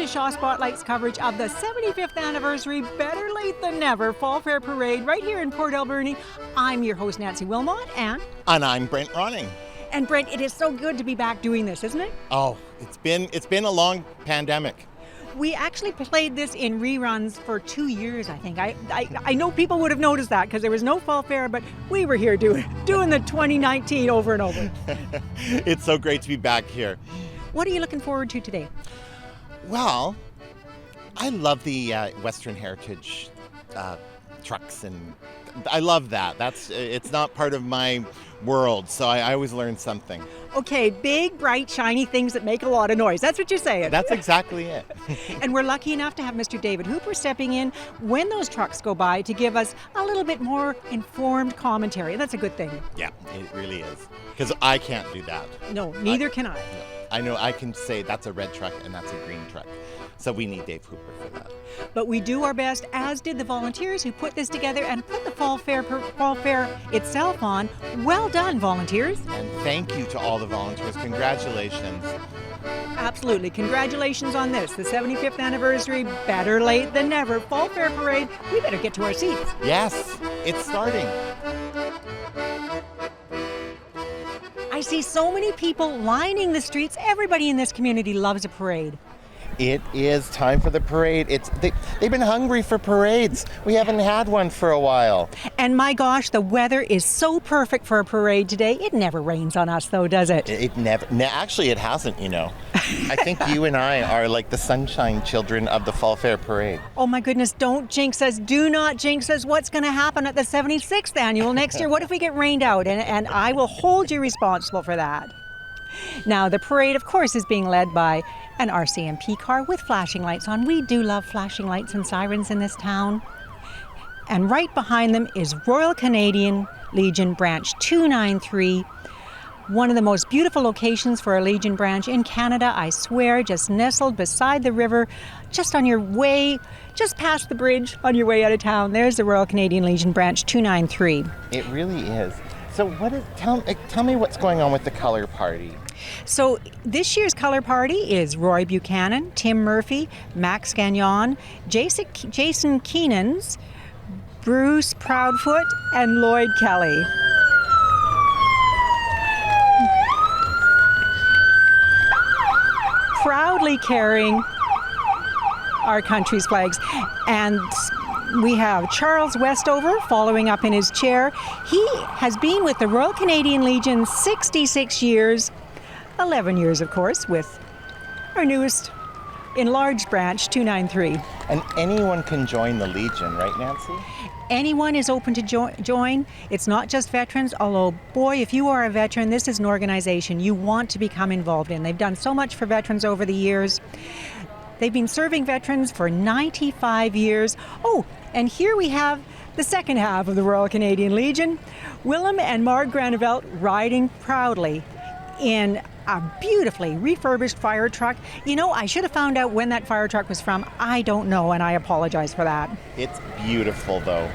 Tishot Spotlight's coverage of the 75th anniversary Better Late Than Never Fall Fair Parade right here in Port Alberni. I'm your host, Nancy Wilmot, and I'm Brent Ronning. And Brent, it is so good to be back doing this, isn't it? Oh, it's been a long pandemic. We actually played this in reruns for 2 years, I think. I know people would have noticed that because there was no fall fair, but we were here doing the 2019 over and over. It's so great to be back here. What are you looking forward to today? Well, I love the Western Heritage trucks, and I love that. It's not part of my world, so I always learn something. Okay, big, bright, shiny things that make a lot of noise. That's what you're saying. That's exactly it. And we're lucky enough to have Mr. David Hooper stepping in when those trucks go by to give us a little bit more informed commentary. That's a good thing. Yeah, it really is. Because I can't do that. No, neither can I. I know I can say that's a red truck and that's a green truck. So we need Dave Hooper for that. But we do our best, as did the volunteers who put this together and put the fall fair itself on. Well done, volunteers. And thank you to all the volunteers. Congratulations. Absolutely. Congratulations on this, the 75th anniversary Better Late Than Never Fall Fair Parade. We better get to our seats. Yes, it's starting. I see so many people lining the streets. Everybody in this community loves a parade. It is time for the parade. They've been hungry for parades. We haven't had one for a while. And my gosh, the weather is so perfect for a parade today. It never rains on us, though, does it? It never. Actually, it hasn't, you know. I think you and I are like the sunshine children of the Fall Fair Parade. Oh, my goodness, don't jinx us. Do not jinx us. What's going to happen at the 76th annual next year? What if we get rained out? And I will hold you responsible for that. Now, the parade, of course, is being led by an RCMP car with flashing lights on. We do love flashing lights and sirens in this town. And right behind them is Royal Canadian Legion Branch 293, one of the most beautiful locations for a Legion branch in Canada, I swear, just nestled beside the river, just on your way, just past the bridge on your way out of town. There's the Royal Canadian Legion Branch 293. It really is. So tell me what's going on with the color party. So this year's color party is Roy Buchanan, Tim Murphy, Max Gagnon, Jason Keenans, Bruce Proudfoot, and Lloyd Kelly. Proudly carrying our country's flags. And we have Charles Westover following up in his chair. He has been with the Royal Canadian Legion 66 years, 11 years, of course, with our newest enlarged branch, 293. And anyone can join the Legion, right, Nancy? Anyone is open to join. It's not just veterans, although, boy, if you are a veteran, this is an organization you want to become involved in. They've done so much for veterans over the years. They've been serving veterans for 95 years. Oh, and here we have the second half of the Royal Canadian Legion, Willem and Marg Granevelt riding proudly in a beautifully refurbished fire truck. You know, I should have found out when that fire truck was from. I don't know, and I apologize for that. It's beautiful, though.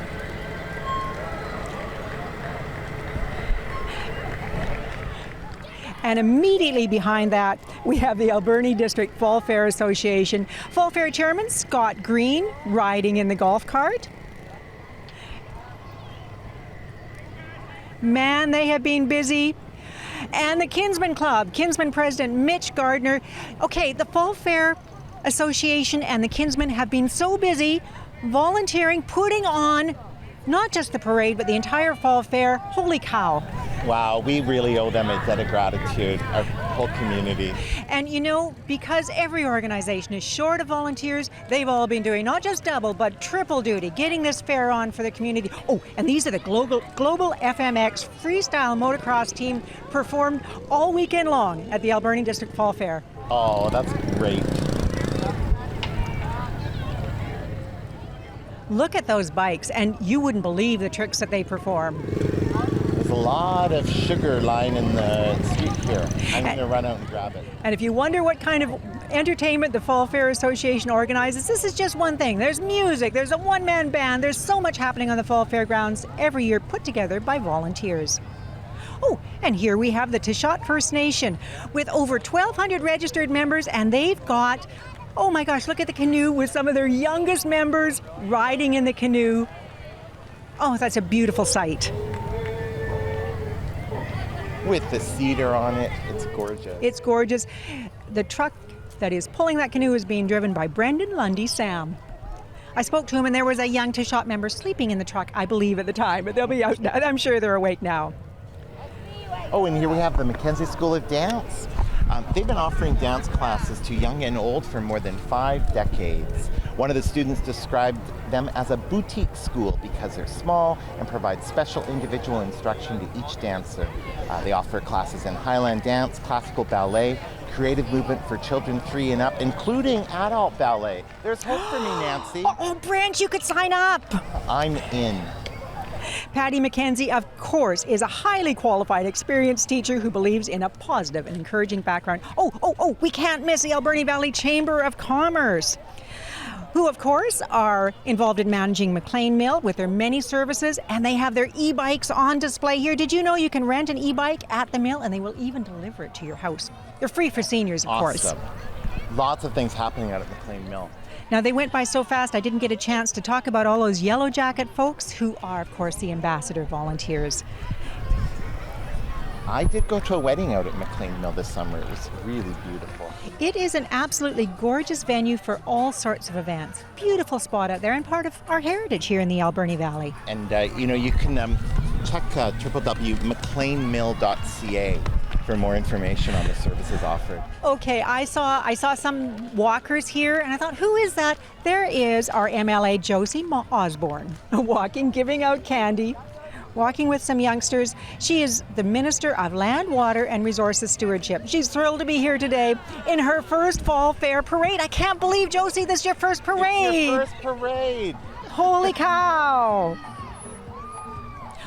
And immediately behind that, we have the Alberni District Fall Fair Association. Fall Fair Chairman Scott Green riding in the golf cart. Man, they have been busy. And the Kinsman Club, Kinsman President Mitch Gardner. Okay, the Fall Fair Association and the Kinsmen have been so busy volunteering, putting on not just the parade, but the entire Fall Fair. Holy cow. Wow, we really owe them a debt of gratitude, our whole community. And you know, because every organization is short of volunteers, they've all been doing not just double, but triple duty, getting this fair on for the community. Oh, and these are the Global FMX Freestyle Motocross team performed all weekend long at the Alberni District Fall Fair. Oh, that's great. Look at those bikes, and you wouldn't believe the tricks that they perform. There's a lot of sugar lying in the street here. I'm going to run out and grab it. And if you wonder what kind of entertainment the Fall Fair Association organizes, this is just one thing. There's music, there's a one-man band, there's so much happening on the Fall Fair grounds every year put together by volunteers. Oh, and here we have the Tishot First Nation with over 1,200 registered members, and they've got Oh my gosh, look at the canoe with some of their youngest members riding in the canoe. Oh, that's a beautiful sight. With the cedar on it, it's gorgeous. It's gorgeous. The truck that is pulling that canoe is being driven by Brendan Lundy Sam. I spoke to him and there was a young Tishot member sleeping in the truck, I believe, at the time, but they'll be out now. I'm sure they're awake now. Oh, and here we have the Mckenzie School of Dance. They've been offering dance classes to young and old for more than 5 decades. One of the students described them as a boutique school because they're small and provide special individual instruction to each dancer. They offer classes in Highland dance, classical ballet, creative movement for children 3 and up, including adult ballet. There's hope for me, Nancy. Oh, Brent, you could sign up. I'm in. Patty Mckenzie, of course, is a highly qualified, experienced teacher who believes in a positive and encouraging background. Oh, we can't miss the Alberni Valley Chamber of Commerce, who, of course, are involved in managing McLean Mill with their many services, and they have their e-bikes on display here. Did you know you can rent an e-bike at the mill, and they will even deliver it to your house? They're free for seniors, of course. Awesome. Lots of things happening out at McLean Mill. Now, they went by so fast, I didn't get a chance to talk about all those Yellow Jacket folks who are, of course, the ambassador volunteers. I did go to a wedding out at McLean Mill this summer. It was really beautiful. It is an absolutely gorgeous venue for all sorts of events. Beautiful spot out there and part of our heritage here in the Alberni Valley. And, you can check www.mcleanmill.ca for more information on the services offered. Okay, I saw some walkers here, and I thought, who is that? There is our MLA Josie Osborne, walking, giving out candy, walking with some youngsters. She is the Minister of Land, Water, and Resources Stewardship. She's thrilled to be here today in her first Fall Fair parade. I can't believe, Josie, this is your first parade. It's your first parade. Holy cow.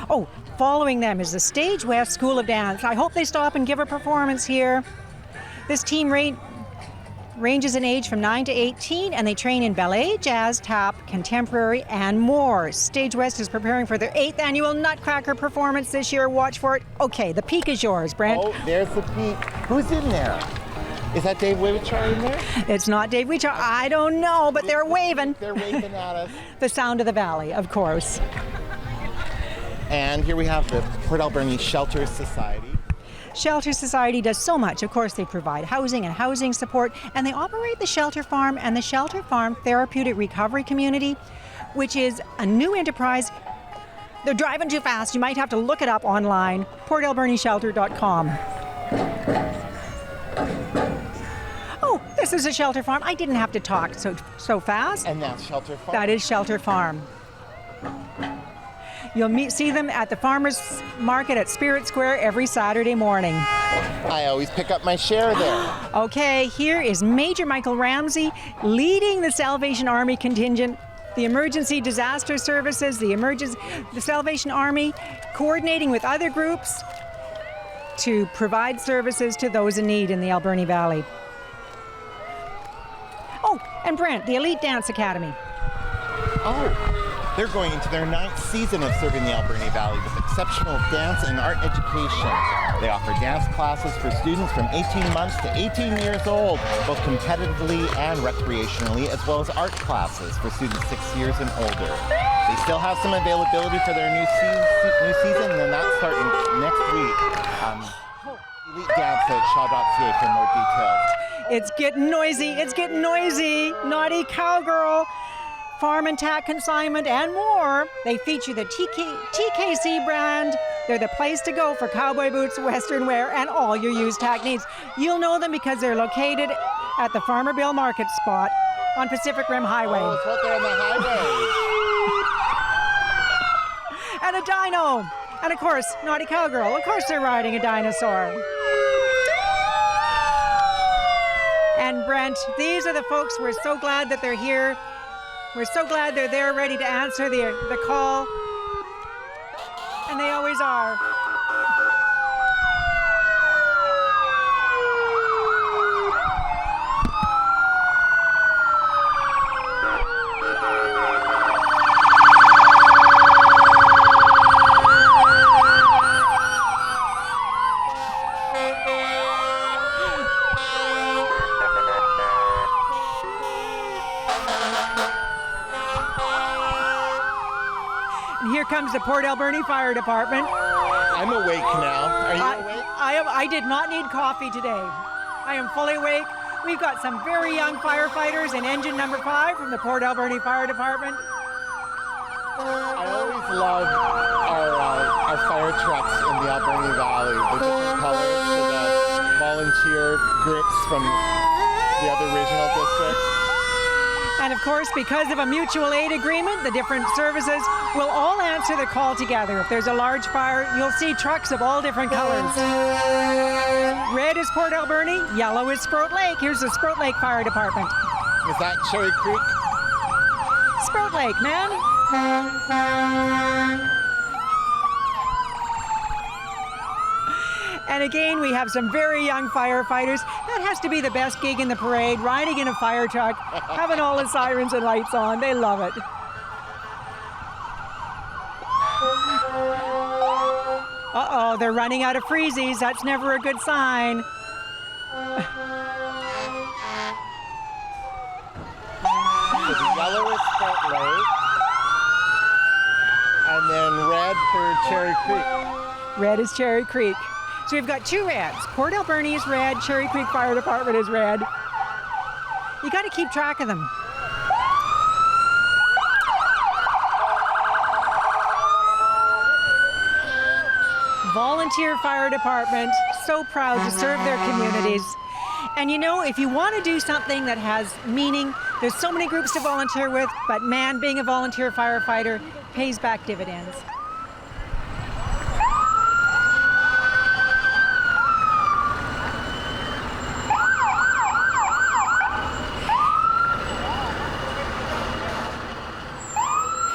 Oh, following them is the Stage West School of Dance. I hope they stop and give a performance here. This team ranges in age from 9 to 18, and they train in ballet, jazz, tap, contemporary, and more. Stage West is preparing for their 8th annual Nutcracker performance this year. Watch for it. Okay, the peak is yours, Brent. Oh, there's the peak. Who's in there? Is that Dave Wivichar in there? It's not Dave Wivichar. I don't know, but they're waving. They're waving at us. The sound of the valley, of course. And here we have the Port Alberni Shelter Society. Shelter Society does so much. Of course, they provide housing and housing support, and they operate the Shelter Farm and the Shelter Farm Therapeutic Recovery Community, which is a new enterprise. They're driving too fast. You might have to look it up online, portalbernishelter.com. Oh, this is a Shelter Farm. I didn't have to talk so fast. And that's Shelter Farm. That is Shelter Farm. You'll see them at the farmers market at Spirit Square every Saturday morning. I always pick up my share there. Okay, here is Major Michael Ramsey leading the Salvation Army contingent, the Emergency Disaster Services, the Salvation Army, coordinating with other groups to provide services to those in need in the Alberni Valley. Oh, and Brent, the Elite Dance Academy. Oh. They're going into their 9th season of serving the Alberni Valley with exceptional dance and art education. They offer dance classes for students from 18 months to 18 years old, both competitively and recreationally, as well as art classes for students 6 years and older. They still have some availability for their new season, and then that's starting next week. Elite Dance at shaw.ca for more details. It's getting noisy. It's getting noisy. Naughty Cowgirl. Farm and tack consignment, and more. They feature the TKC brand. They're the place to go for cowboy boots, western wear, and all your used tack needs. You'll know them because they're located at the Farmer Bill Market spot on Pacific Rim Highway. Oh, it's right there on the highway. And a dino. And of course, Naughty Cowgirl. Of course they're riding a dinosaur. And Brent, these are the folks. We're so glad that they're here. We're so glad they're there ready to answer the call, and they always are. And here comes the Port Alberni Fire Department. I'm awake now. Are you awake? I did not need coffee today. I am fully awake. We've got some very young firefighters in engine number 5 from the Port Alberni Fire Department. I always loved our fire trucks in the Alberni Valley. The different colors for the volunteer groups from the other regional districts. And of course, because of a mutual aid agreement, the different services will all answer the call together. If there's a large fire, you'll see trucks of all different colors. Red is Port Alberni, yellow is Sprout Lake. Here's the Sprout Lake Fire Department. Is that Cherry Creek? Sprout Lake, man. And again, we have some very young firefighters. That has to be the best gig in the parade, riding in a fire truck, having all the sirens and lights on. They love it. Uh-oh, they're running out of freezies. That's never a good sign. The yellow is Sprout Lake, and then red for Cherry Creek. Red is Cherry Creek. So we've got 2 reds. Port Alberni is red, Cherry Creek Fire Department is red. You got to keep track of them. Volunteer fire department, so proud to serve their communities. And you know, if you want to do something that has meaning, there's so many groups to volunteer with, but man, being a volunteer firefighter pays back dividends.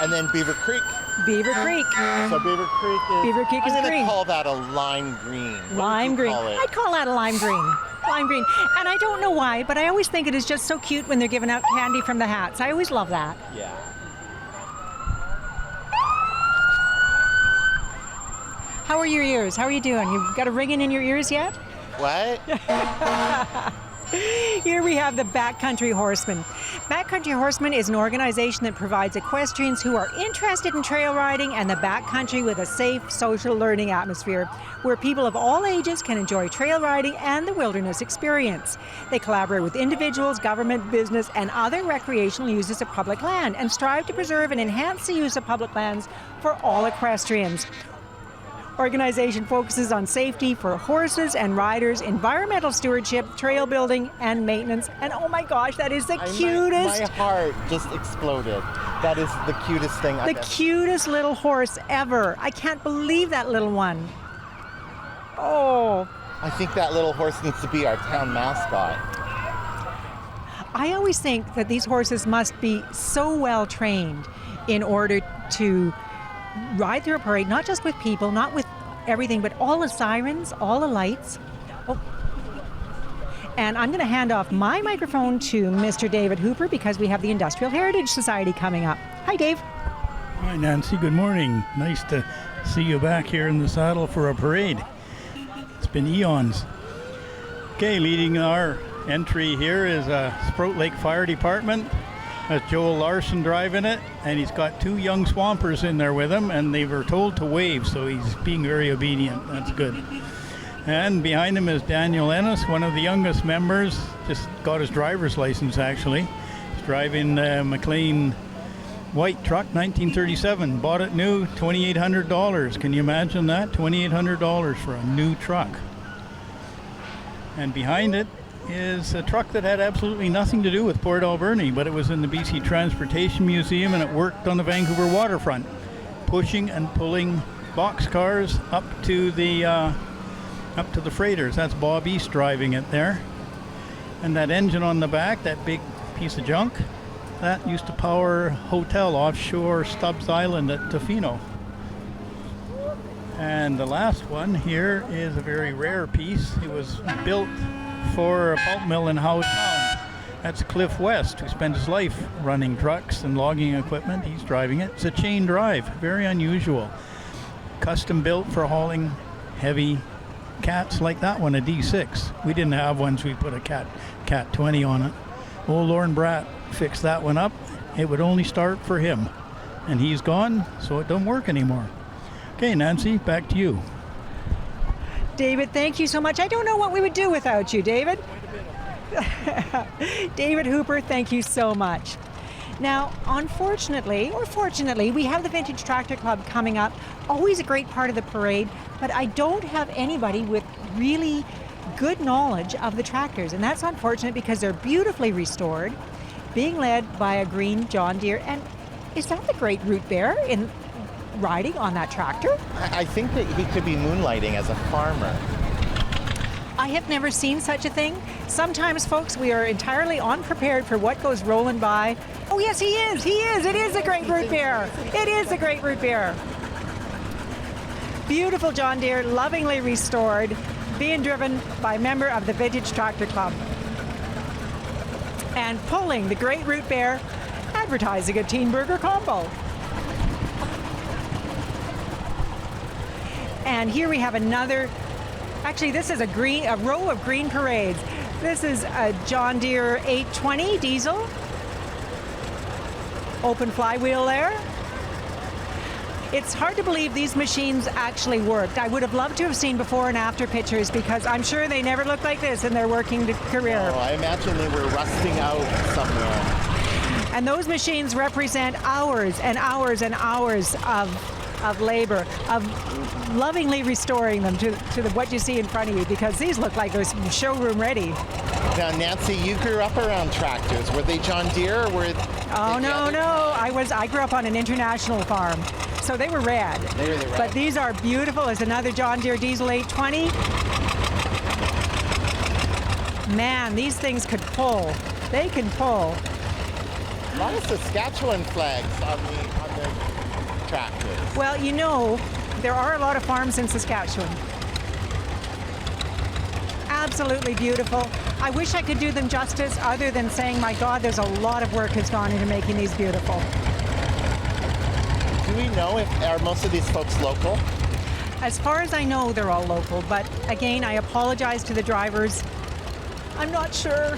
And then Beaver Creek. Beaver Creek. So Beaver Creek is... Beaver Creek is I'm green. going to call that a lime green. Lime green. I'd call that a lime green. Lime green. And I don't know why, but I always think it is just so cute when they're giving out candy from the hats. I always love that. Yeah. How are your ears? How are you doing? You've got a ringing in your ears yet? What? Here we have the Backcountry Horseman. Backcountry Horseman is an organization that provides equestrians who are interested in trail riding and the backcountry with a safe, social learning atmosphere where people of all ages can enjoy trail riding and the wilderness experience. They collaborate with individuals, government, business, and other recreational users of public land and strive to preserve and enhance the use of public lands for all equestrians. Organization focuses on safety for horses and riders, environmental stewardship, trail building, and maintenance. And oh my gosh, that is the cutest. My heart just exploded. That is the cutest thing I've ever. Cutest little horse ever. I can't believe that little one. Oh. I think that little horse needs to be our town mascot. I always think that these horses must be so well trained in order to ride through a parade, not just with people, not with everything, but all the sirens, all the lights. Oh. And I'm going to hand off my microphone to Mr. David Hooper because we have the Industrial Heritage Society coming up. Hi, Dave. Hi, Nancy. Good morning. Nice to see you back here in the saddle for a parade. It's been eons. Okay, leading our entry here is Sprout Lake Fire Department. That's Joel Larson driving it, and he's got 2 young swampers in there with him, and they were told to wave, so he's being very obedient. That's good. And behind him is Daniel Ennis, one of the youngest members, just got his driver's license actually. He's driving McLean white truck, 1937, bought it new, $2,800. Can you imagine that? $2,800 for a new truck. And behind it is a truck that had absolutely nothing to do with Port Alberni, but it was in the BC Transportation Museum and it worked on the Vancouver waterfront, pushing and pulling boxcars up to the freighters. That's Bob East driving it there. And that engine on the back, that big piece of junk, that used to power hotel offshore Stubbs Island at Tofino. And the last one here is a very rare piece. It was built for a pulp mill in Howe Town. That's Cliff West, who spent his life running trucks and logging equipment. He's driving it. It's a chain drive, very unusual. Custom built for hauling heavy cats like that one, a D6. We didn't have one, so we put a Cat 20 on it. Old Lauren Bratt fixed that one up. It would only start for him. and he's gone, so it don't work anymore. Okay, Nancy, back to you. David, thank you so much. I don't know what we would do without you, David. David Hooper, thank you so much. Now, unfortunately, or fortunately, we have the Vintage Tractor Club coming up, always a great part of the parade, but I don't have anybody with really good knowledge of the tractors, and that's unfortunate because they're beautifully restored, being led by a green John Deere. And is that the great Root Bear in riding on that tractor? I think that he could be moonlighting as a farmer. I have never seen such a thing. Sometimes, folks, we are entirely unprepared for what goes rolling by. Oh, yes, he is. He is. It is a great Root Bear. It is a great Root Bear. Beautiful John Deere, lovingly restored, being driven by a member of the Vintage Tractor Club. And pulling the great Root Bear, advertising a Teen Burger combo. And here we have another. Actually, this is a row of green parades. This is a John Deere 820 diesel. Open flywheel there. It's hard to believe these machines actually worked. I would have loved to have seen before and after pictures because I'm sure they never looked like this in their working career. Oh, I imagine they were rusting out somewhere. And those machines represent hours and hours and hours of labor, of lovingly restoring them to what you see in front of you, because these look like they're showroom ready. Now, Nancy, you grew up around tractors. Were they John Deere or were Oh, no. I grew up on an international farm, so they were rad. They were the rad. But these are beautiful. It's another John Deere Diesel 820. Man, these things could pull. They can pull. A lot of Saskatchewan flags on the tractors. Well, you know, there are a lot of farms in Saskatchewan. Absolutely beautiful. I wish I could do them justice other than saying, my God, there's a lot of work has gone into making these beautiful. Do we know are most of these folks local? As far as I know, they're all local, but again, I apologize to the drivers. I'm not sure.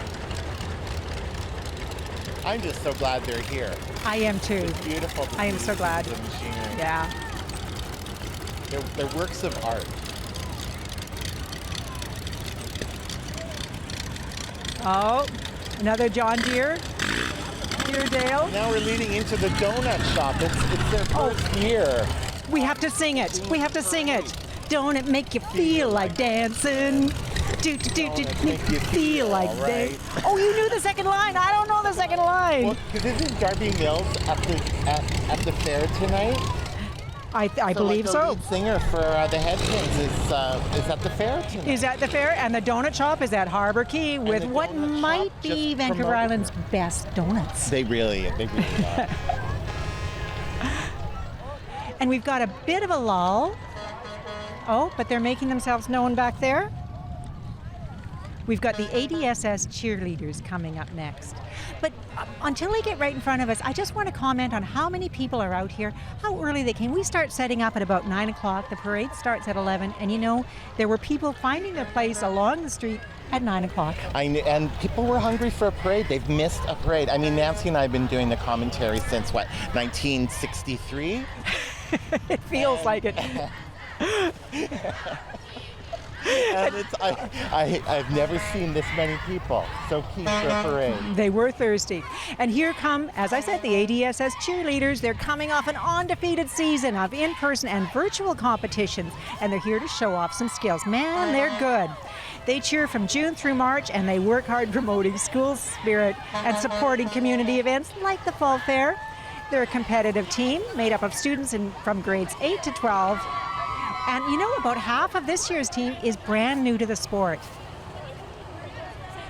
I'm just so glad they're here. I am too. It's beautiful to I am see so glad. the machinery. Yeah. They're works of art. Oh, another John Deere. Deerdale. Now we're leading into the donut shop. It's their first year. We have to sing it. We have to sing it. Don't it make you feel like dancing? Do make you feel like dancing. Oh, you knew the second line. I don't know the second line. Well, isn't Darby Mills at the fair tonight? I believe so. The lead singer for the Headpins is at the fair tonight. Is at the fair, and the donut shop is at Harbor Key with what might be Vancouver Island's best donuts. They really are. And we've got a bit of a lull. Oh, but they're making themselves known back there. We've got the ADSS Cheerleaders coming up next. But until they get right in front of us, I just want to comment on how many people are out here, how early they came. We start setting up at about 9 o'clock. The parade starts at 11. And you know, there were people finding their place along the street at 9 o'clock. And people were hungry for a parade. They've missed a parade. I mean, Nancy and I have been doing the commentary since, 1963? It feels like it. And I've never seen this many people so keen for a parade. They were thirsty. And here come, as I said, the ADSS Cheerleaders. They're coming off an undefeated season of in-person and virtual competitions, and they're here to show off some skills. Man, they're good. They cheer from June through March, and they work hard promoting school spirit and supporting community events like the Fall Fair. They're a competitive team made up of students from grades 8 to 12. And you know, about half of this year's team is brand new to the sport.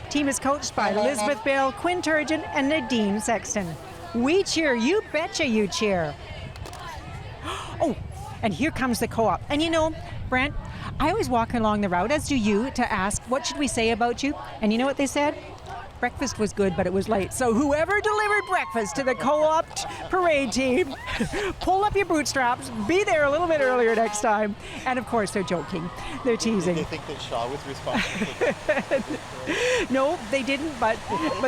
Team is coached by Elizabeth Bale, Quinn Turgeon, and Nadine Sexton. We cheer, you betcha you cheer. Oh, and here comes the co-op. And you know, Brent, I always walk along the route, as do you, to ask, what should we say about you? And you know what they said? breakfast was good, but it was late. So whoever delivered breakfast to the co-op parade team, pull up your bootstraps, be there a little bit earlier next time. And of course, they're joking. They're teasing. Did they think that Shaw was responsible? No, they didn't, but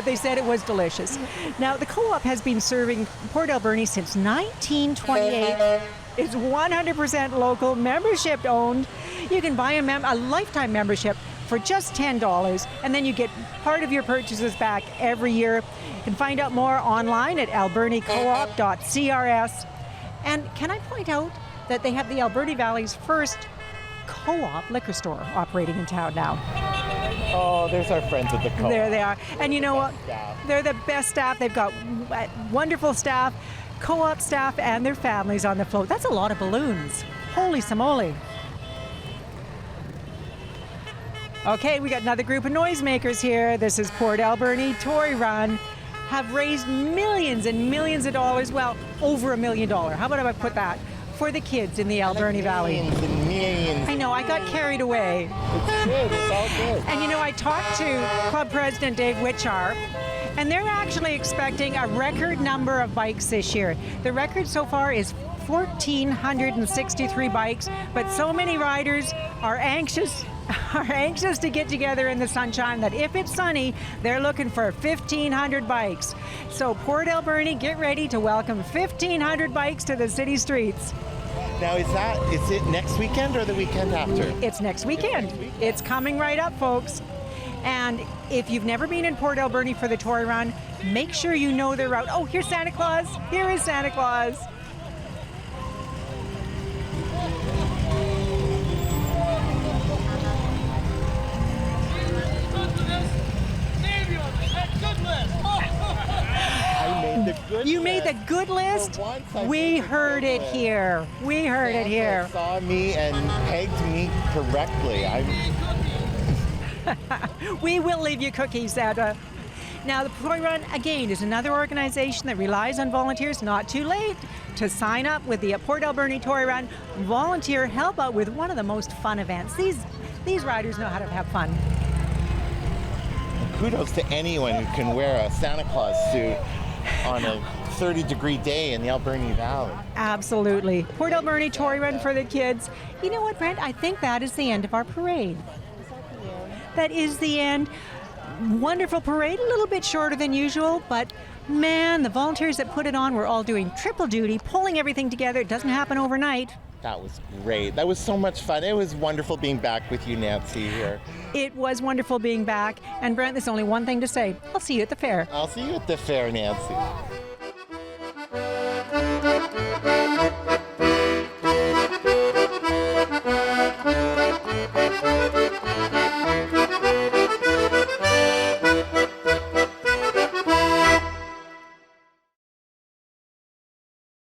they said it was delicious. Now, the co-op has been serving Port Alberni since 1928. It's 100% local, membership owned. You can buy a lifetime membership for just $10, and then you get part of your purchases back every year. You can find out more online at albernicoop.crs. And can I point out that they have the Alberni Valley's first co-op liquor store operating in town now. Oh, there's our friends at the co-op. There they are. And you know what? They're the best staff. They've got wonderful staff, co-op staff, and their families on the float. That's a lot of balloons. Holy samole. Okay, we got another group of noisemakers here. This is Port Alberni Toy Run. Have raised millions and millions of dollars. Well, over $1 million. How about if I put that? For the kids in the Alberni Valley. Millions and millions. I know, I got carried away. It's good, it's all good. And you know, I talked to Club President Dave Witchar, and they're actually expecting a record number of bikes this year. The record so far is 1,463 bikes, but so many riders are anxious to get together in the sunshine that if it's sunny, they're looking for 1,500 bikes. So Port Alberni, get ready to welcome 1,500 bikes to the city streets. Now, is it next weekend or the weekend after? It's next weekend. It's coming right up, folks. And if you've never been in Port Alberni for the Toy Run, make sure you know their route. Oh, here's Santa Claus. Here is Santa Claus. You made the good list? We heard it here. We heard it here. Saw me and pegged me correctly. We will leave you cookies, Santa. Now, the Toy Run, again, is another organization that relies on volunteers. Not too late to sign up with the Port Alberni Toy Run. Volunteer, help out with one of the most fun events. These riders know how to have fun. Kudos to anyone who can wear a Santa Claus suit on a 30-degree day in the Alberni Valley. Absolutely. Port Alberni Toy Run for the kids. You know what, Brent? I think that is the end of our parade. That is the end. Wonderful parade, a little bit shorter than usual, but man, the volunteers that put it on were all doing triple duty, pulling everything together. It doesn't happen overnight. That was great. That was so much fun. It was wonderful being back with you, Nancy, here. It was wonderful being back. And Brent, there's only one thing to say. I'll see you at the fair. I'll see you at the fair, Nancy.